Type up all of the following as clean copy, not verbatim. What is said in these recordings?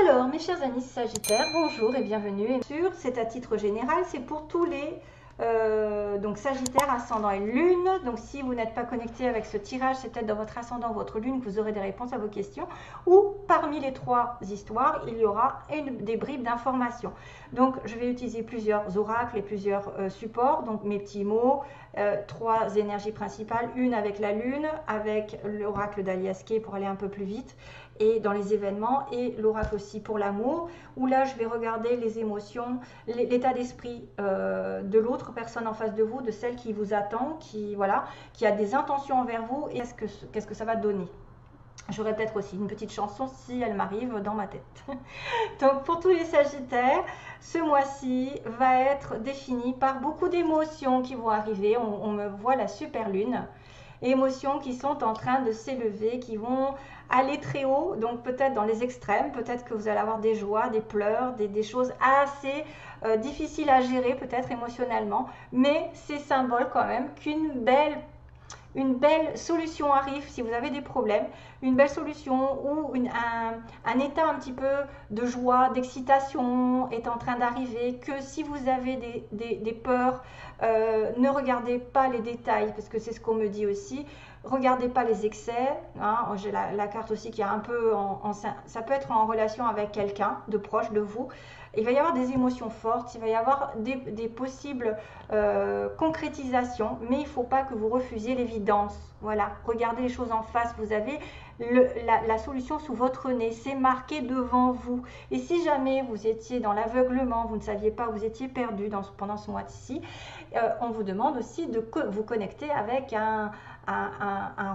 Alors, mes chers amis Sagittaires, bonjour et bienvenue. Et bien sûr, c'est à titre général, c'est pour tous les donc Sagittaire, ascendant et lune. Donc, si vous n'êtes pas connecté avec ce tirage, c'est peut-être dans votre ascendant, votre lune, que vous aurez des réponses à vos questions. Ou parmi les trois histoires, il y aura des bribes d'informations. Donc, je vais utiliser plusieurs oracles et plusieurs supports. Donc, mes petits mots, trois énergies principales, une avec la lune, avec l'oracle d'Alias Kay pour aller un peu plus vite, et dans les événements, et l'oracle aussi pour l'amour, où là je vais regarder les émotions, l'état d'esprit de l'autre personne en face de vous, de celle qui vous attend, qui a des intentions envers vous, et qu'est-ce que ça va donner. J'aurai peut-être aussi une petite chanson si elle m'arrive dans ma tête. Donc pour tous les Sagittaires, ce mois-ci va être défini par beaucoup d'émotions qui vont arriver. On me voit la super lune. Émotions qui sont en train de s'élever, qui vont aller très haut, donc peut-être dans les extrêmes, peut-être que vous allez avoir des joies, des pleurs, des choses assez difficiles à gérer peut-être émotionnellement, mais c'est symbole quand même qu'une belle solution arrive si vous avez des problèmes, une belle solution ou un état un petit peu de joie, d'excitation est en train d'arriver, que si vous avez des peurs, ne regardez pas les détails, parce que c'est ce qu'on me dit aussi, regardez pas les excès, hein. J'ai la carte aussi qui est un peu, ça peut être en relation avec quelqu'un de proche de vous. Il va y avoir des émotions fortes, il va y avoir des possibles concrétisations, mais il ne faut pas que vous refusiez l'évidence. Voilà, regardez les choses en face, vous avez la solution sous votre nez, c'est marqué devant vous. Et si jamais vous étiez dans l'aveuglement, vous ne saviez pas, vous étiez perdu pendant ce mois-ci, on vous demande aussi de vous connecter avec un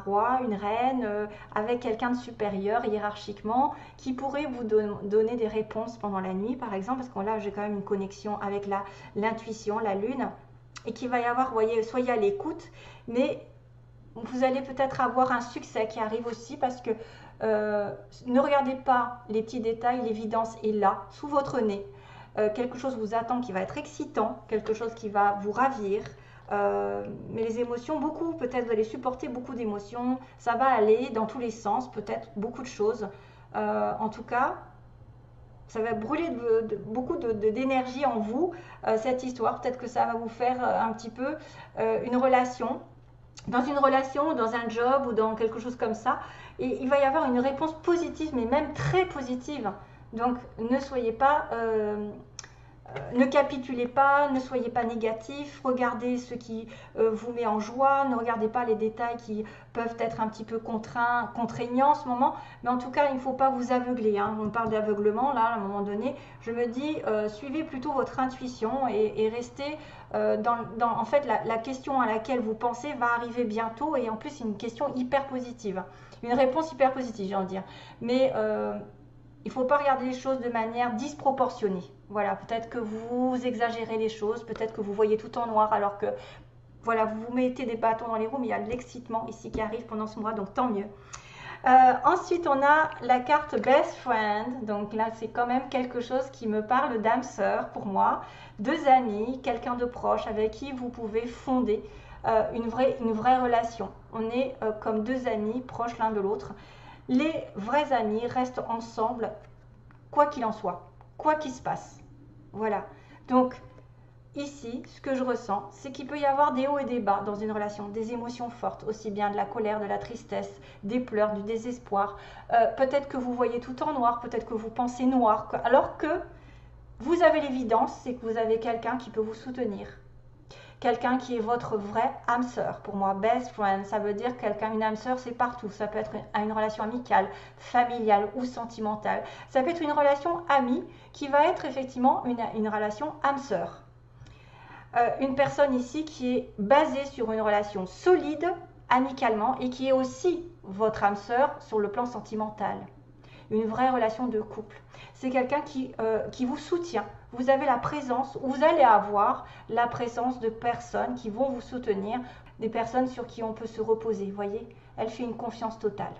roi, une reine, avec quelqu'un de supérieur hiérarchiquement, qui pourrait vous donner des réponses pendant la nuit, par exemple, parce que là, j'ai quand même une connexion avec l'intuition, la lune, et qu'il va y avoir, vous voyez, soyez à l'écoute, mais vous allez peut-être avoir un succès qui arrive aussi, parce que ne regardez pas les petits détails, l'évidence est là, sous votre nez. Quelque chose vous attend qui va être excitant, quelque chose qui va vous ravir. Mais les émotions, beaucoup, peut-être vous allez supporter beaucoup d'émotions, ça va aller dans tous les sens, peut-être beaucoup de choses. En tout cas, ça va brûler beaucoup d'énergie en vous, cette histoire. Peut-être que ça va vous faire un petit peu une relation, dans un job ou dans quelque chose comme ça. Et il va y avoir une réponse positive, mais même très positive. Donc ne soyez pas... ne capitulez pas, ne soyez pas négatif, regardez ce qui vous met en joie, ne regardez pas les détails qui peuvent être un petit peu contraignants en ce moment, mais en tout cas, il ne faut pas vous aveugler, hein. On parle d'aveuglement, là, à un moment donné, je me dis, suivez plutôt votre intuition et restez en fait, la question à laquelle vous pensez va arriver bientôt, et en plus, c'est une question hyper positive, une réponse hyper positive, j'ai envie de dire, mais il ne faut pas regarder les choses de manière disproportionnée. Voilà, peut-être que vous exagérez les choses, peut-être que vous voyez tout en noir, alors que voilà, vous vous mettez des bâtons dans les roues, mais il y a l'excitement ici qui arrive pendant ce mois, donc tant mieux. Ensuite, on a la carte Best Friend. Donc là, c'est quand même quelque chose qui me parle d'âme sœur pour moi. Deux amis, quelqu'un de proche avec qui vous pouvez fonder une vraie relation. On est comme deux amis proches l'un de l'autre. Les vrais amis restent ensemble, quoi qu'il en soit, quoi qu'il se passe. Voilà. Donc, ici, ce que je ressens, c'est qu'il peut y avoir des hauts et des bas dans une relation, des émotions fortes, aussi bien de la colère, de la tristesse, des pleurs, du désespoir. Peut-être que vous voyez tout en noir, peut-être que vous pensez noir, alors que vous avez l'évidence, c'est que vous avez quelqu'un qui peut vous soutenir. Quelqu'un qui est votre vraie âme sœur. Pour moi, best friend, ça veut dire quelqu'un, une âme sœur, c'est partout. Ça peut être une relation amicale, familiale ou sentimentale. Ça peut être une relation amie qui va être effectivement une relation âme sœur. Une personne ici qui est basée sur une relation solide, amicalement, et qui est aussi votre âme sœur sur le plan sentimental. Une vraie relation de couple. C'est quelqu'un qui vous soutient. Vous avez la présence, ou vous allez avoir la présence de personnes qui vont vous soutenir, des personnes sur qui on peut se reposer. Vous voyez, elle fait une confiance totale.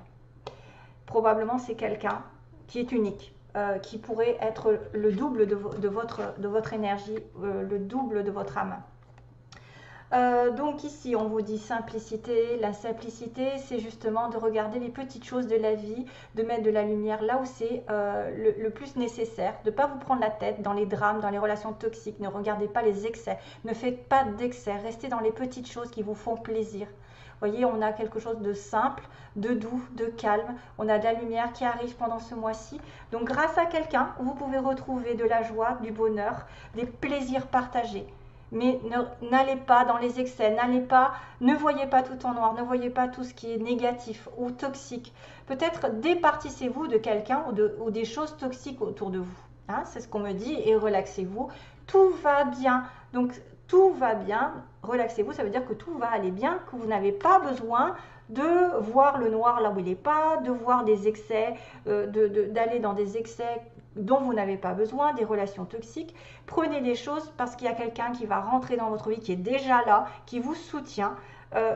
Probablement, c'est quelqu'un qui est unique, qui pourrait être le double de votre énergie, le double de votre âme. Donc ici, on vous dit simplicité. La simplicité, c'est justement de regarder les petites choses de la vie, de mettre de la lumière là où c'est le plus nécessaire, de ne pas vous prendre la tête dans les drames, dans les relations toxiques. Ne regardez pas les excès, ne faites pas d'excès, restez dans les petites choses qui vous font plaisir. Vous voyez, on a quelque chose de simple, de doux, de calme. On a de la lumière qui arrive pendant ce mois-ci. Donc grâce à quelqu'un, vous pouvez retrouver de la joie, du bonheur, des plaisirs partagés. Mais n'allez pas dans les excès, ne voyez pas tout en noir, ne voyez pas tout ce qui est négatif ou toxique. Peut-être départissez-vous de quelqu'un ou des choses toxiques autour de vous. Hein, c'est ce qu'on me dit, et relaxez-vous. Tout va bien. Donc tout va bien, relaxez-vous, ça veut dire que tout va aller bien, que vous n'avez pas besoin de voir le noir là où il n'est pas, de voir des excès, d'aller dans des excès dont vous n'avez pas besoin, des relations toxiques. Prenez des choses parce qu'il y a quelqu'un qui va rentrer dans votre vie, qui est déjà là, qui vous soutient,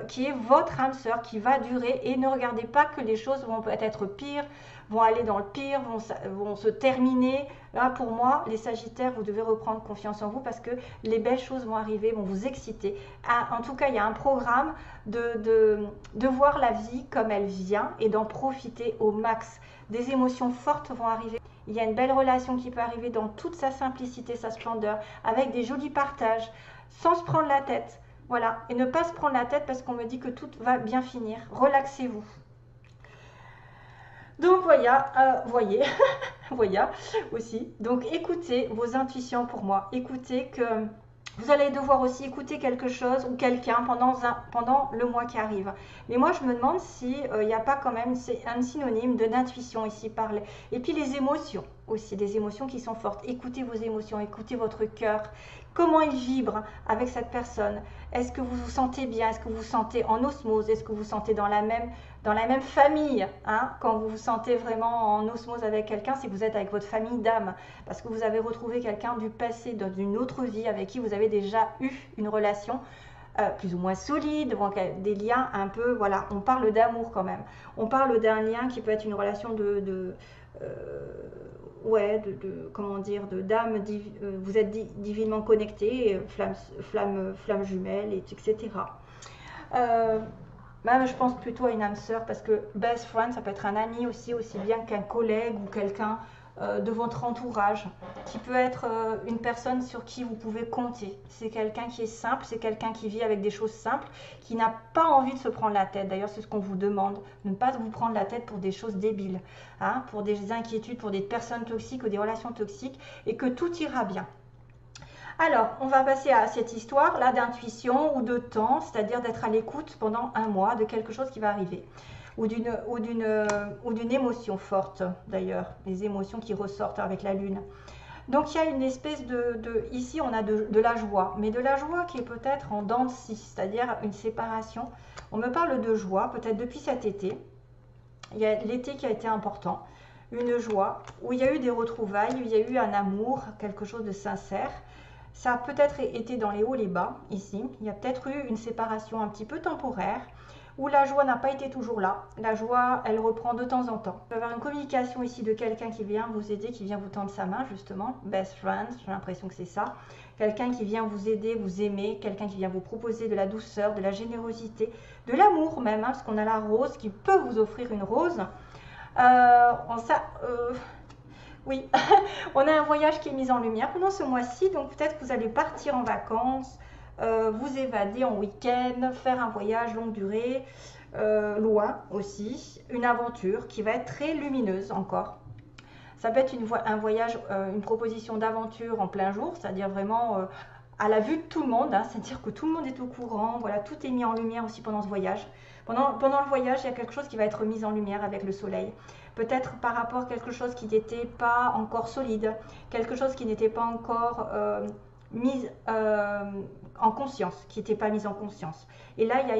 qui est votre âme sœur, qui va durer. Et ne regardez pas que les choses vont peut-être être pires, vont aller dans le pire, vont se terminer. Là, pour moi, les Sagittaires, vous devez reprendre confiance en vous parce que les belles choses vont arriver, vont vous exciter. En tout cas, il y a un programme de voir la vie comme elle vient et d'en profiter au max. Des émotions fortes vont arriver. Il y a une belle relation qui peut arriver dans toute sa simplicité, sa splendeur, avec des jolis partages, sans se prendre la tête. Voilà, et ne pas se prendre la tête parce qu'on me dit que tout va bien finir. Relaxez-vous. Donc voyez aussi. Donc écoutez vos intuitions pour moi. Écoutez que vous allez devoir aussi écouter quelque chose ou quelqu'un pendant le mois qui arrive. Mais moi, je me demande s'il n'y a pas quand même un synonyme d'intuition ici parlé. Et puis les émotions aussi, des émotions qui sont fortes. Écoutez vos émotions, écoutez votre cœur. Comment il vibre avec cette personne? Est-ce que vous vous sentez bien? Est-ce que vous vous sentez en osmose? Est-ce que vous vous sentez dans la même famille, hein? Quand vous vous sentez vraiment en osmose avec quelqu'un, c'est que vous êtes avec votre famille d'âme. Parce que vous avez retrouvé quelqu'un du passé, d'une autre vie, avec qui vous avez déjà eu une relation plus ou moins solide, des liens un peu, voilà, on parle d'amour quand même. On parle d'un lien qui peut être une relation comment dire, d'âme, vous êtes divinement connectés, flamme jumelle, etc. Même je pense plutôt à une âme sœur parce que best friend, ça peut être un ami aussi bien qu'un collègue ou quelqu'un de votre entourage, qui peut être une personne sur qui vous pouvez compter. C'est quelqu'un qui est simple, c'est quelqu'un qui vit avec des choses simples, qui n'a pas envie de se prendre la tête. D'ailleurs, c'est ce qu'on vous demande, de ne pas vous prendre la tête pour des choses débiles, hein, pour des inquiétudes, pour des personnes toxiques ou des relations toxiques, et que tout ira bien. Alors, on va passer à cette histoire-là d'intuition ou de temps, c'est-à-dire d'être à l'écoute pendant un mois de quelque chose qui va arriver. Ou d'une émotion forte, d'ailleurs, les émotions qui ressortent avec la lune. Donc il y a une espèce ici on a de la joie, mais de la joie qui est peut-être en dents de scie, c'est-à-dire une séparation. On me parle de joie, peut-être depuis cet été. Il y a l'été qui a été important, une joie, où il y a eu des retrouvailles, où il y a eu un amour, quelque chose de sincère. Ça a peut-être été dans les hauts, les bas, ici. Il y a peut-être eu une séparation un petit peu temporaire, où la joie n'a pas été toujours là. La joie, elle reprend de temps en temps. Il va y avoir une communication ici de quelqu'un qui vient vous aider, qui vient vous tendre sa main, justement. Best friend, j'ai l'impression que c'est ça. Quelqu'un qui vient vous aider, vous aimer, quelqu'un qui vient vous proposer de la douceur, de la générosité, de l'amour même, hein, parce qu'on a la rose qui peut vous offrir une rose. Oui, on a un voyage qui est mis en lumière pendant ce mois-ci, donc peut-être que vous allez partir en vacances, vous évader en week-end, faire un voyage longue durée, loin aussi, une aventure qui va être très lumineuse encore. Ça peut être un voyage, une proposition d'aventure en plein jour, c'est-à-dire vraiment à la vue de tout le monde, hein, c'est-à-dire que tout le monde est au courant, voilà, tout est mis en lumière aussi pendant ce voyage. Pendant le voyage, il y a quelque chose qui va être mis en lumière avec le soleil. Peut-être par rapport à quelque chose qui n'était pas encore solide, quelque chose qui n'était pas encore mise en conscience, qui n'était pas mise en conscience. Et là, il y a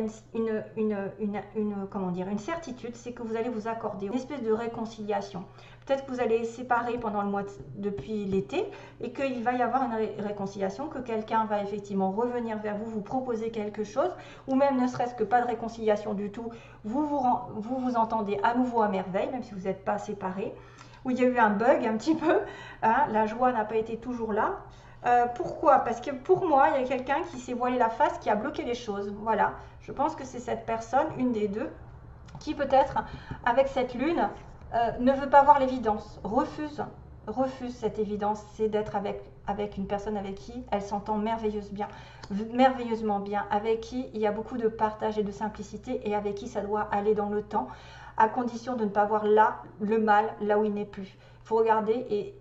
comment dire, une certitude, c'est que vous allez vous accorder une espèce de réconciliation. Peut-être que vous allez séparer pendant le mois depuis l'été et qu'il va y avoir une réconciliation, que quelqu'un va effectivement revenir vers vous, vous proposer quelque chose, ou même ne serait-ce que pas de réconciliation du tout, vous entendez à nouveau à merveille, même si vous n'êtes pas séparés, où il y a eu un bug un petit peu, hein, la joie n'a pas été toujours là. Pourquoi? Parce que pour moi, il y a quelqu'un qui s'est voilé la face, qui a bloqué les choses. Voilà, je pense que c'est cette personne, une des deux, qui peut-être, avec cette lune, ne veut pas voir l'évidence, refuse cette évidence, c'est d'être avec une personne avec qui elle s'entend merveilleusement bien, avec qui il y a beaucoup de partage et de simplicité, et avec qui ça doit aller dans le temps, à condition de ne pas voir là le mal, là où il n'est plus. Il faut regarder et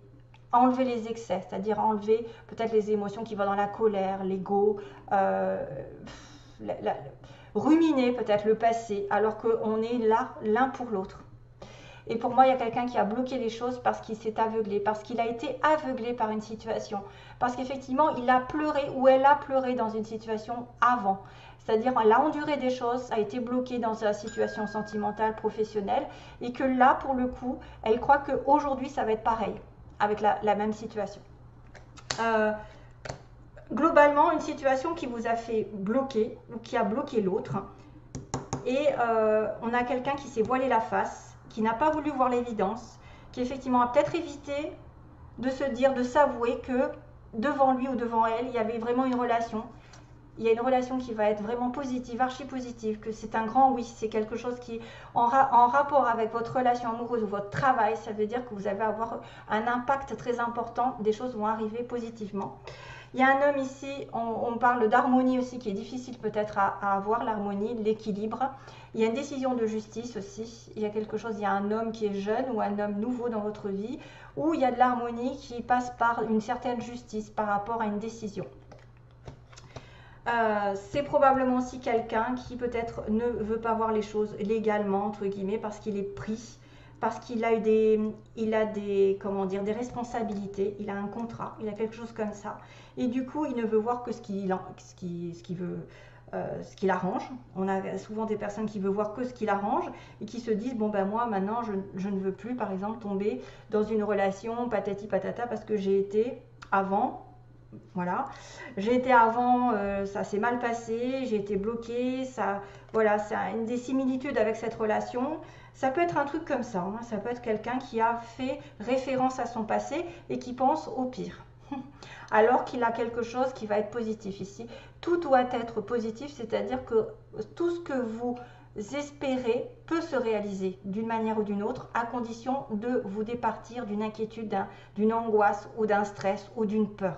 enlever les excès, c'est-à-dire enlever peut-être les émotions qui vont dans la colère, l'ego, ruminer peut-être le passé, alors qu'on est là l'un pour l'autre. Et pour moi, il y a quelqu'un qui a bloqué les choses parce qu'il s'est aveuglé, parce qu'il a été aveuglé par une situation, parce qu'effectivement, il a pleuré ou elle a pleuré dans une situation avant. C'est-à-dire, elle a enduré des choses, a été bloquée dans sa situation sentimentale, professionnelle, et que là, pour le coup, elle croit qu'aujourd'hui, ça va être pareil, avec la même situation. Globalement, une situation qui vous a fait bloquer, ou qui a bloqué l'autre, et on a quelqu'un qui s'est voilé la face, qui n'a pas voulu voir l'évidence, qui effectivement a peut-être évité de se dire, de s'avouer que devant lui ou devant elle, il y avait vraiment une relation. Il y a une relation qui va être vraiment positive, archi positive, que c'est un grand oui, c'est quelque chose qui, en rapport avec votre relation amoureuse ou votre travail, ça veut dire que vous allez avoir un impact très important, des choses vont arriver positivement. Il y a un homme ici, on parle d'harmonie aussi, qui est difficile peut-être à avoir, l'harmonie, l'équilibre. Il y a une décision de justice aussi, il y a quelque chose, il y a un homme qui est jeune ou un homme nouveau dans votre vie, où il y a de l'harmonie qui passe par une certaine justice par rapport à une décision. C'est probablement aussi quelqu'un qui peut-être ne veut pas voir les choses légalement, entre guillemets, parce qu'il est pris, parce qu'il a eu des responsabilités, il a un contrat, il a quelque chose comme ça. Et du coup, il ne veut voir que ce qu'il arrange. On a souvent des personnes qui veulent voir que ce qu'il arrange et qui se disent, bon ben moi maintenant je ne veux plus par exemple tomber dans une relation patati patata parce que j'ai été avant. Voilà, j'ai été avant, ça s'est mal passé, j'ai été bloquée, ça, voilà, c'est une des similitudes avec cette relation. Ça peut être un truc comme ça, hein. Ça peut être quelqu'un qui a fait référence à son passé et qui pense au pire. Alors qu'il a quelque chose qui va être positif ici. Tout doit être positif, c'est-à-dire que tout ce que vous espérez peut se réaliser d'une manière ou d'une autre, à condition de vous départir d'une inquiétude, d'une angoisse ou d'un stress ou d'une peur.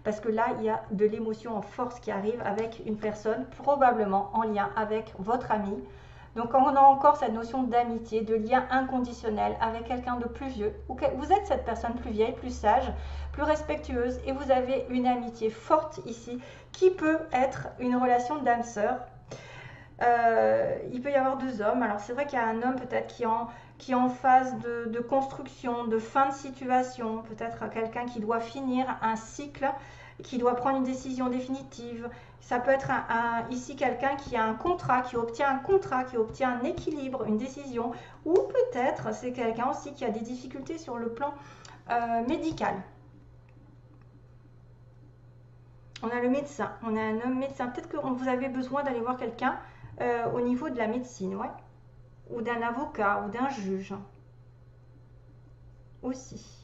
Parce que là, il y a de l'émotion en force qui arrive avec une personne, probablement en lien avec votre ami. Donc on a encore cette notion d'amitié, de lien inconditionnel avec quelqu'un de plus vieux. Vous êtes cette personne plus vieille, plus sage, plus respectueuse, et vous avez une amitié forte ici, qui peut être une relation d'âme-sœur. Il peut y avoir deux hommes. Alors c'est vrai qu'il y a un homme peut-être qui est en phase de construction, de fin de situation, peut-être quelqu'un qui doit finir un cycle, qui doit prendre une décision définitive. Ça peut être ici quelqu'un qui a un contrat, qui obtient un équilibre, une décision, ou peut-être c'est quelqu'un aussi qui a des difficultés sur le plan médical. On a le médecin, on a un homme médecin. Peut-être que vous avez besoin d'aller voir quelqu'un au niveau de la médecine, ouais, ou d'un avocat ou d'un juge aussi.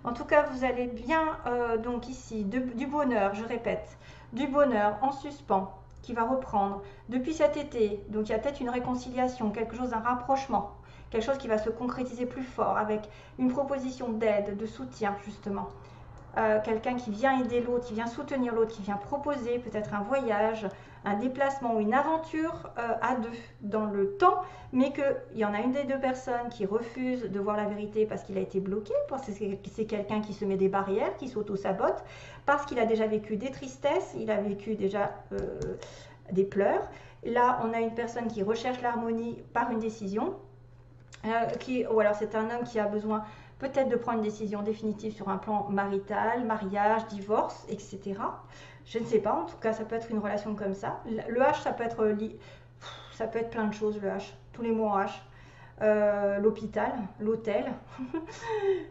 En tout cas, vous allez bien, donc ici, du bonheur, je répète, du bonheur en suspens qui va reprendre depuis cet été. Donc il y a peut-être une réconciliation, quelque chose, un rapprochement, quelque chose qui va se concrétiser plus fort avec une proposition d'aide, de soutien justement. Quelqu'un qui vient aider l'autre, qui vient soutenir l'autre, qui vient proposer peut-être un voyage, un déplacement ou une aventure à deux dans le temps, mais qu'il y en a une des deux personnes qui refuse de voir la vérité parce qu'il a été bloqué, parce que c'est quelqu'un qui se met des barrières, qui s'auto-sabote, parce qu'il a déjà vécu des tristesses, il a vécu déjà des pleurs. Là, on a une personne qui recherche l'harmonie par une décision, ou alors c'est un homme qui a besoin peut-être de prendre une décision définitive sur un plan marital, mariage, divorce, etc. Je ne sais pas, en tout cas, ça peut être une relation comme ça. Le H, ça peut être plein de choses, le H. Tous les mots en H. L'hôpital, l'hôtel.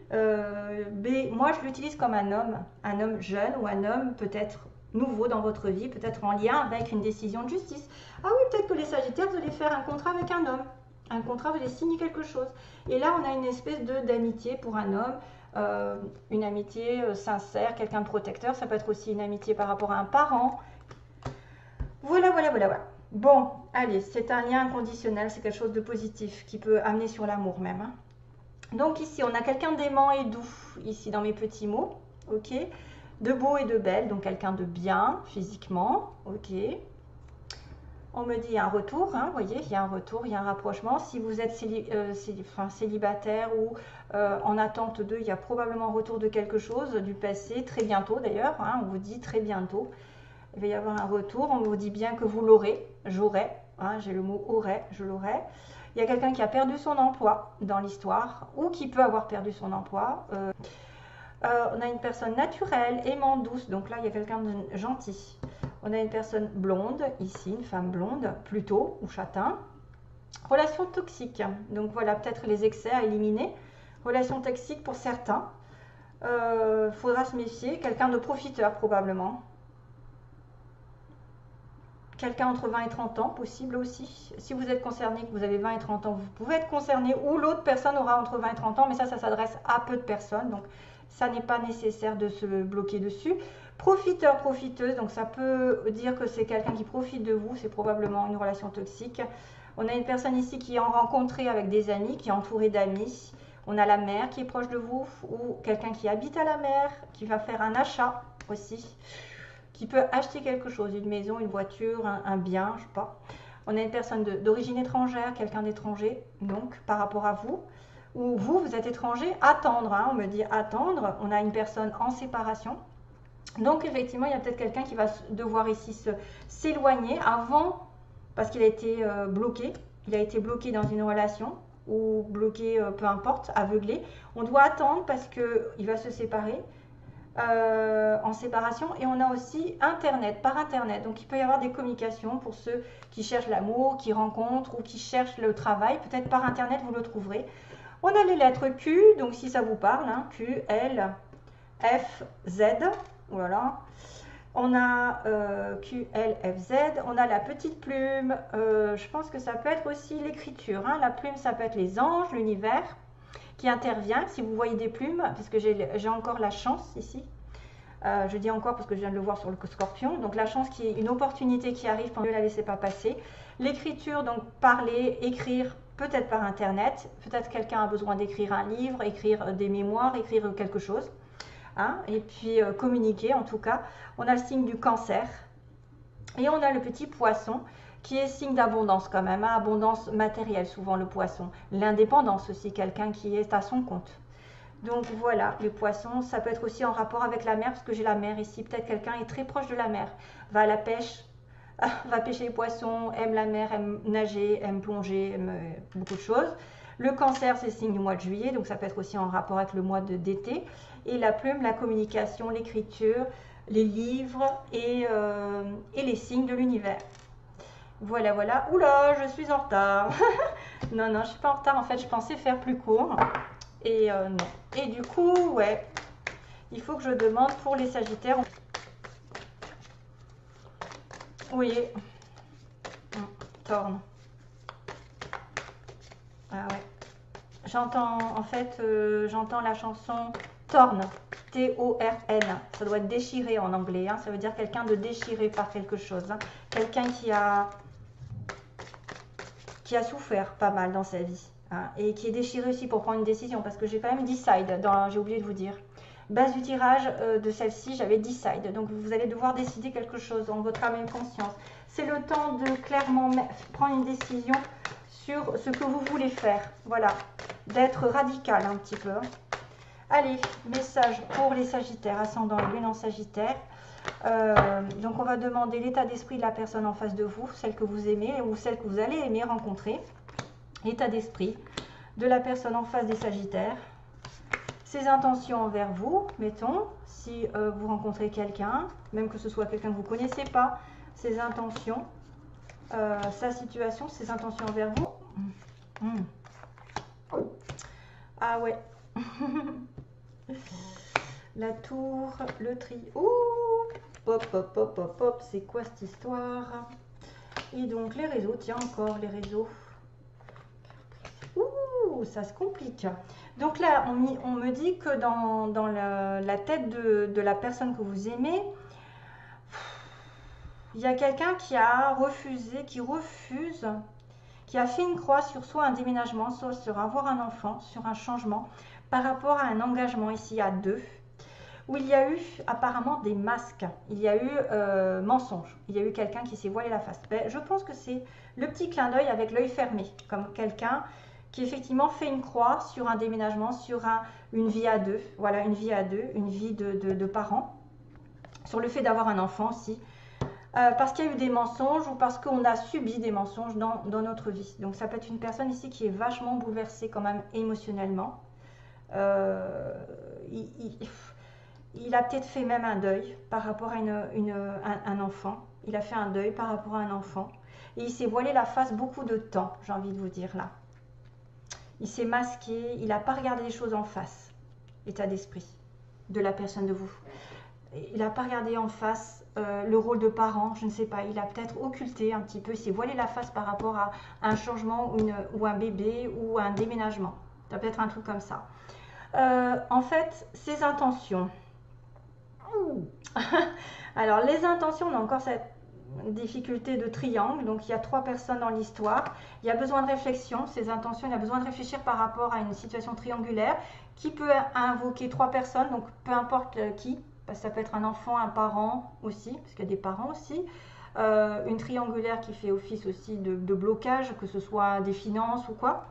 B, moi, je l'utilise comme un homme jeune ou un homme peut-être nouveau dans votre vie, peut-être en lien avec une décision de justice. Ah oui, peut-être que les Sagittaires, vous allez faire un contrat avec un homme. Un contrat, vous allez signer quelque chose. Et là, on a une espèce d'amitié pour un homme une amitié sincère, quelqu'un de protecteur. Ça peut être aussi une amitié par rapport à un parent. Voilà, voilà, voilà, voilà. Bon, allez, c'est un lien inconditionnel, c'est quelque chose de positif qui peut amener sur l'amour même. Hein. Donc ici, on a quelqu'un d'aimant et doux, ici dans mes petits mots, ok. De beau et de belle, donc quelqu'un de bien physiquement, ok. On me dit il y a un retour, hein, vous voyez, il y a un retour, il y a un rapprochement. Si vous êtes célibataire ou en attente d'eux, il y a probablement un retour de quelque chose du passé, très bientôt d'ailleurs, hein, on vous dit très bientôt. Il va y avoir un retour, on vous dit bien que vous l'aurez, j'aurai, hein, j'ai le mot aurait, je l'aurai. Il y a quelqu'un qui a perdu son emploi dans l'histoire ou qui peut avoir perdu son emploi. On a une personne naturelle, aimante, douce, donc là il y a quelqu'un de gentil. On a une personne blonde, ici, une femme blonde, plutôt, ou châtain. Relation toxique, donc voilà peut-être les excès à éliminer. Relation toxique pour certains. Faudra se méfier, quelqu'un de profiteur probablement. Quelqu'un entre 20 et 30 ans, possible aussi. Si vous êtes concerné, que vous avez 20 et 30 ans, vous pouvez être concerné, ou l'autre personne aura entre 20 et 30 ans, mais ça s'adresse à peu de personnes, donc ça n'est pas nécessaire de se bloquer dessus. Profiteur, profiteuse, donc ça peut dire que c'est quelqu'un qui profite de vous, c'est probablement une relation toxique. On a une personne ici qui est en rencontrée avec des amis, qui est entourée d'amis. On a la mère qui est proche de vous, ou quelqu'un qui habite à la mer, qui va faire un achat aussi, qui peut acheter quelque chose, une maison, une voiture, un bien, je sais pas. On a une personne d'origine étrangère, quelqu'un d'étranger, donc par rapport à vous. Ou vous êtes étranger, attendre, hein, on me dit attendre. On a une personne en séparation. Donc effectivement, il y a peut-être quelqu'un qui va devoir ici s'éloigner avant, parce qu'il a été bloqué. Il a été bloqué dans une relation, ou bloqué, peu importe, aveuglé. On doit attendre parce qu'il va se séparer. En séparation, et on a aussi internet, par internet, donc il peut y avoir des communications pour ceux qui cherchent l'amour, qui rencontrent ou qui cherchent le travail, peut-être par internet vous le trouverez. On a les lettres Q, donc si ça vous parle, hein, Q, L, F, Z, voilà. On a Q, L, F, Z, on a la petite plume, je pense que ça peut être aussi l'écriture, hein. La plume ça peut être les anges, l'univers qui intervient, si vous voyez des plumes, parce que j'ai encore la chance ici, je dis encore parce que je viens de le voir sur le scorpion, donc la chance qui est une opportunité qui arrive, ne la laissez pas passer. L'écriture, donc parler, écrire, peut-être par internet, peut-être quelqu'un a besoin d'écrire un livre, écrire des mémoires, écrire quelque chose, hein, et puis communiquer en tout cas. On a le signe du cancer, et on a le petit poisson, qui est signe d'abondance quand même, hein, abondance matérielle souvent le poisson. L'indépendance aussi, quelqu'un qui est à son compte. Donc voilà, le poisson, ça peut être aussi en rapport avec la mer, parce que j'ai la mer ici. Peut-être quelqu'un est très proche de la mer, va à la pêche, va pêcher les poissons, aime la mer, aime nager, aime plonger, aime beaucoup de choses. Le cancer, c'est le signe du mois de juillet, donc ça peut être aussi en rapport avec le mois d'été. Et la plume, la communication, l'écriture, les livres et les signes de l'univers. Voilà, voilà. Oula, je suis en retard. Non, non, je suis pas en retard. En fait, je pensais faire plus court. Et non. Et du coup, ouais, il faut que je demande pour les Sagittaires. Oui. Torne. Ah ouais. J'entends, en fait, j'entends la chanson Torn. T-O-R-N. Ça doit être déchiré en anglais. Hein. Ça veut dire quelqu'un de déchiré par quelque chose. Hein. Quelqu'un qui a souffert pas mal dans sa vie, hein, et qui est déchiré aussi pour prendre une décision, parce que j'ai quand même decide, j'ai oublié de vous dire. Base du tirage de celle-ci, j'avais decide, donc vous allez devoir décider quelque chose en votre âme et conscience. C'est le temps de clairement prendre une décision sur ce que vous voulez faire, voilà, d'être radical un petit peu. Allez, message pour les Sagittaires, ascendant lune en Sagittaire. Donc on va demander l'état d'esprit de la personne en face de vous, celle que vous aimez ou celle que vous allez aimer rencontrer. L'état d'esprit de la personne en face des Sagittaires. Ses intentions envers vous, mettons, si vous rencontrez quelqu'un, même que ce soit quelqu'un que vous ne connaissez pas, ses intentions, sa situation, ses intentions envers vous. Ah ouais. La tour, le tri. Ouh, hop, hop, hop, hop, hop. C'est quoi cette histoire? Et donc les réseaux, tiens encore les réseaux. Ouh, ça se complique. Donc là, on me dit que dans la tête de la personne que vous aimez, il y a quelqu'un qui a refusé, qui refuse, qui a fait une croix sur soit un déménagement, soit sur avoir un enfant, sur un changement, par rapport à un engagement ici à deux, où il y a eu apparemment des masques, il y a eu mensonge, il y a eu quelqu'un qui s'est voilé la face. Ben, je pense que c'est le petit clin d'œil avec l'œil fermé, comme quelqu'un qui effectivement fait une croix sur un déménagement, sur une vie à deux, voilà, une vie à deux, une vie de parents, sur le fait d'avoir un enfant aussi, parce qu'il y a eu des mensonges ou parce qu'on a subi des mensonges dans notre vie. Donc ça peut être une personne ici qui est vachement bouleversée quand même émotionnellement. Il a peut-être fait même un deuil par rapport à un enfant. Il a fait un deuil par rapport à un enfant. Et il s'est voilé la face beaucoup de temps, j'ai envie de vous dire là. Il s'est masqué, il n'a pas regardé les choses en face, l'état d'esprit de la personne de vous. Il n'a pas regardé en face le rôle de parent, je ne sais pas. Il a peut-être occulté un petit peu, il s'est voilé la face par rapport à un changement ou un bébé ou un déménagement. Ça peut être un truc comme ça. En fait, ses intentions. Alors, les intentions, on a encore cette difficulté de triangle. Donc, il y a 3 personnes dans l'histoire. Il y a besoin de réflexion. Ces intentions, il y a besoin de réfléchir par rapport à une situation triangulaire qui peut invoquer 3 personnes. Donc, peu importe qui. Parce que ça peut être un enfant, un parent aussi, parce qu'il y a des parents aussi. Une triangulaire qui fait office aussi de blocage, que ce soit des finances ou quoi.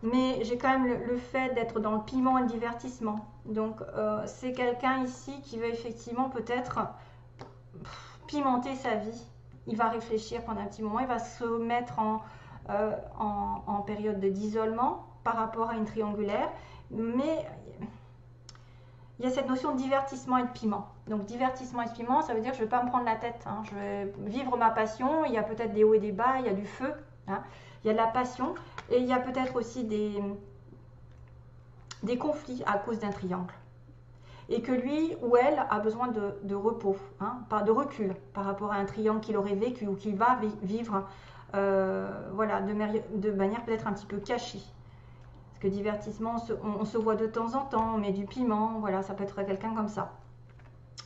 Mais j'ai quand même le fait d'être dans le piment et le divertissement. Donc, c'est quelqu'un ici qui va effectivement peut-être pimenter sa vie. Il va réfléchir pendant un petit moment, il va se mettre en période d'isolement par rapport à une triangulaire. Mais il y a cette notion de divertissement et de piment. Donc, divertissement et de piment, ça veut dire que je ne vais pas me prendre la tête. Hein. Je vais vivre ma passion. Il y a peut-être des hauts et des bas, il y a du feu. Hein. Il y a de la passion. Et il y a peut-être aussi des conflits à cause d'un triangle. Et que lui ou elle a besoin de repos, hein, pas de recul par rapport à un triangle qu'il aurait vécu ou qu'il va vivre voilà, de manière peut-être un petit peu cachée. Parce que divertissement, on se voit de temps en temps, on met du piment, voilà, ça peut être quelqu'un comme ça.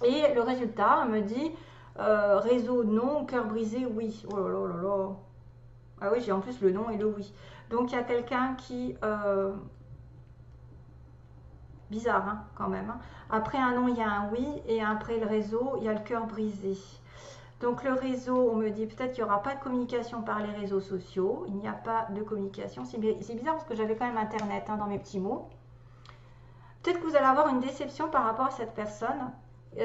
Et le résultat me dit réseau non, cœur brisé oui. Oh là là là là. Ah oui, j'ai en plus le non et le oui. Donc il y a quelqu'un qui... bizarre hein, quand même. Hein. Après un non, il y a un oui. Et après le réseau, il y a le cœur brisé. Donc le réseau, on me dit peut-être qu'il n'y aura pas de communication par les réseaux sociaux. Il n'y a pas de communication. C'est bizarre parce que j'avais quand même Internet hein, dans mes petits mots. Peut-être que vous allez avoir une déception par rapport à cette personne.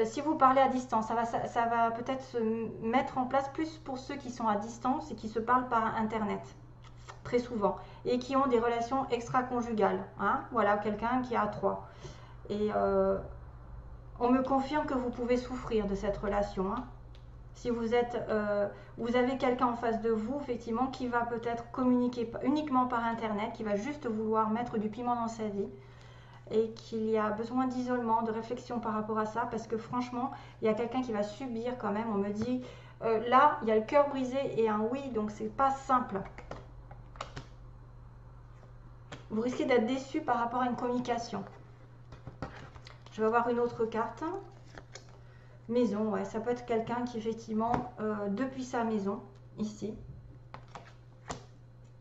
Si vous parlez à distance, ça va peut-être se mettre en place plus pour ceux qui sont à distance et qui se parlent par Internet. Très souvent. Et qui ont des relations extra-conjugales. Hein, voilà, quelqu'un qui a 3. Et on me confirme que vous pouvez souffrir de cette relation. Hein. Si vous avez quelqu'un en face de vous, effectivement, qui va peut-être communiquer uniquement par Internet, qui va juste vouloir mettre du piment dans sa vie. Et qu'il y a besoin d'isolement, de réflexion par rapport à ça. Parce que franchement, il y a quelqu'un qui va subir quand même. On me dit, là, il y a le cœur brisé et un oui. Donc, c'est pas simple. Vous risquez d'être déçu par rapport à une communication. Je vais avoir une autre carte. Maison, ouais, ça peut être quelqu'un qui effectivement, depuis sa maison, ici,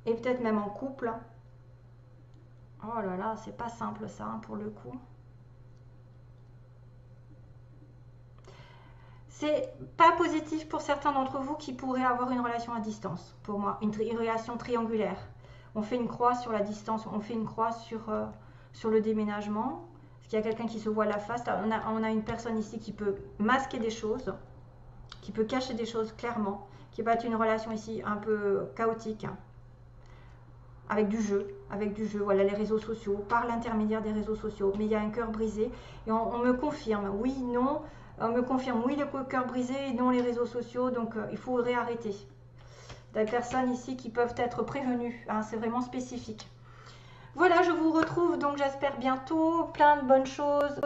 et peut-être même en couple. Oh là là, c'est pas simple ça, hein, pour le coup. C'est pas positif pour certains d'entre vous qui pourraient avoir une relation à distance, pour moi, une relation triangulaire. On fait une croix sur la distance, on fait une croix sur le déménagement. Parce qu'il y a quelqu'un qui se voit la face. On a une personne ici qui peut masquer des choses, qui peut cacher des choses clairement, qui peut être une relation ici un peu chaotique, hein, avec du jeu, voilà, les réseaux sociaux, par l'intermédiaire des réseaux sociaux. Mais il y a un cœur brisé et on me confirme, oui, non, on me confirme, oui, le cœur brisé et non les réseaux sociaux, donc il faut réarrêter. Des personnes ici qui peuvent être prévenues, hein, c'est vraiment spécifique. Voilà, je vous retrouve donc j'espère bientôt, plein de bonnes choses.